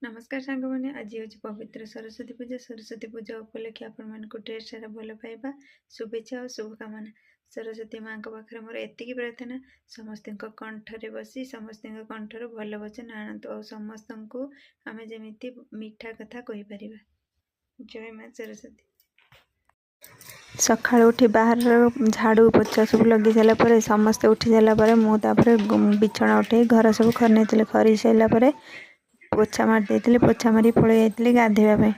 नमस्कार सांग मैंने आज हूँ पवित्र सरस्वती पूजा उपलक्षे आपण मान ढेर सारा भल पाइबा शुभेच्छा और शुभकामना। सरस्वती माँ पाखे मोर एति प्रार्थना समस्त कंठरे बसी समस्त कंठर भल वचन आणतु और समस्त को आम जमी मीठा कथा कहीपर। जय माँ सरस्वती। सका उठी बाहर झाड़ू पोछा सब लगे सारापर समस्ते उठी सारापर मुझे बिछना उठे घर सब खरी खरी सारापर पोछा मार देती पोछा मारी पलि जाइली गाधेवाई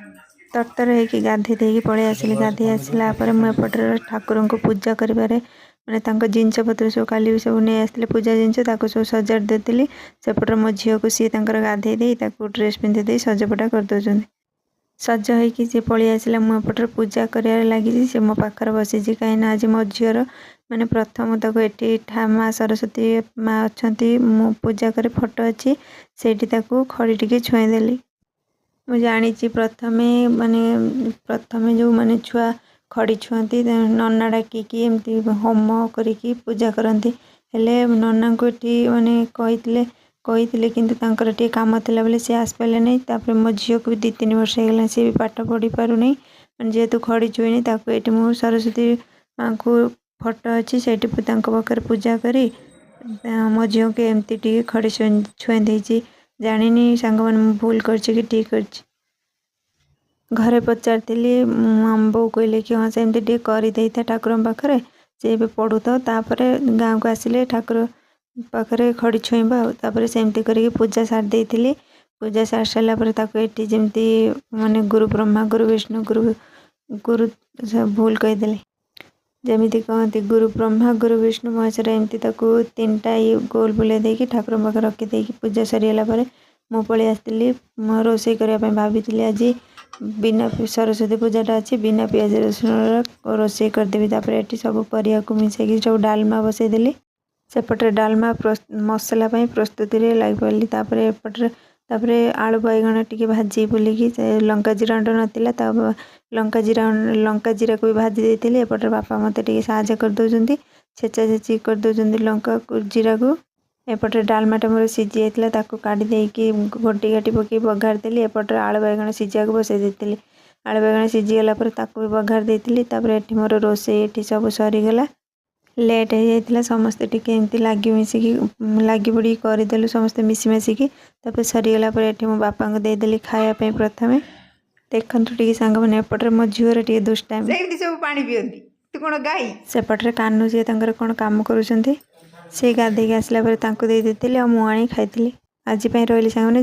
तरतर होगी गाधे देकी पलि आसिली। गाधे आसला मुझे ठाकुर को पूजा कर मैंने जिनस पत्र सब काली सब नहीं आसते पूजा जिनस सब सजाड़ देती सेपटर मो झील को सी गाधे दे ड्रेस पिंधे सजपटा करदे सज होगी सी पलि आसला मुझे पूजा कर लगी सी मो पाखर बसी कहीं आज मो झीर मैंने प्रथम तक ये माँ सरस्वती माँ अच्छा मु पूजा कर फोटो अच्छी से खड़ी टी छुईदेली। मुझे जानी प्रथमे माने प्रथमे जो माने छुआ खड़ी छुआती नना डाकिकी एमती होम करिकी पूजा करती हेले नना को ये माने कही किंतु टे काम थिला बेले सी आसपारे नहीं। तापर मो झील को भी 2-3 वर्ष होगा सी भी पाठ पढ़ी पार नहीं जेहेतु खड़ी छुईनी ये मु सरस्वती माँ को फोटो अच्छी से पाखे पूजा करी मो झील को एमती टी खड़ी छुई देती जानी सांग मैंने भूल कर ठीक कर घरे पचारि बो कहले कि हाँ सेमती टे कर ठाकुर पाखे सी भी पढ़ू तो गाँव को आसिले ठाकुर पाखे खड़ी छुईबा सेमती करके पूजा सारी देती। पूजा सारी सारापर ये जमती माने गुरु ब्रह्मा गुरु विष्णु गुरु भूल कहीदे जमीती कहती गुरु ब्रह्मा गुरु विष्णु महेश्वर एमती 3टा ये गोल बुले देकी ठाकुर पाखे रखी पूजा सरीगला मु पलि आसती मो रोषे करने भाभी आज बिना सरस्वती पूजाटा अच्छी बिना पियाज रसुण रोषे करदेवी। ये सब परिया को मिसेकी सब डालमा बसईदेली सेपटे डालमा मसला प्रस्तुति लग पारी एपटे आलू बैगण टी भाजी बुलिकी लंका जीरा नाला लंका जीरा को भी भाजी देती एपटे बापा मत साहय करदे छेचा छेची करदे लंका जीरा को एपटे डालमाटा मोर सीझी जाता काढ़ी देकी घोटी घाटी पकई बघार देली एपटे आलू बैगण सीझा को बसई देती आलू बैगण सीझीगला भी बघार देती ये मोर रोषे ये सब सरीगला लेट हो जाता समस्ते टी एमती लगी मिसिकी लगी पड़ी करदेलु समस्ते मिसी मिसिकी सरीगला ये मो बापा को देदेली खायापी प्रथमे देखु टी सांग मैंने एपटे मो झीवर टी दुष्टामी सब पानी पियंती तू कौन गाई सेपटे कानू सी कौन काम करुँच से गाधे आसला दे देती मुझे खाई आज रही सांग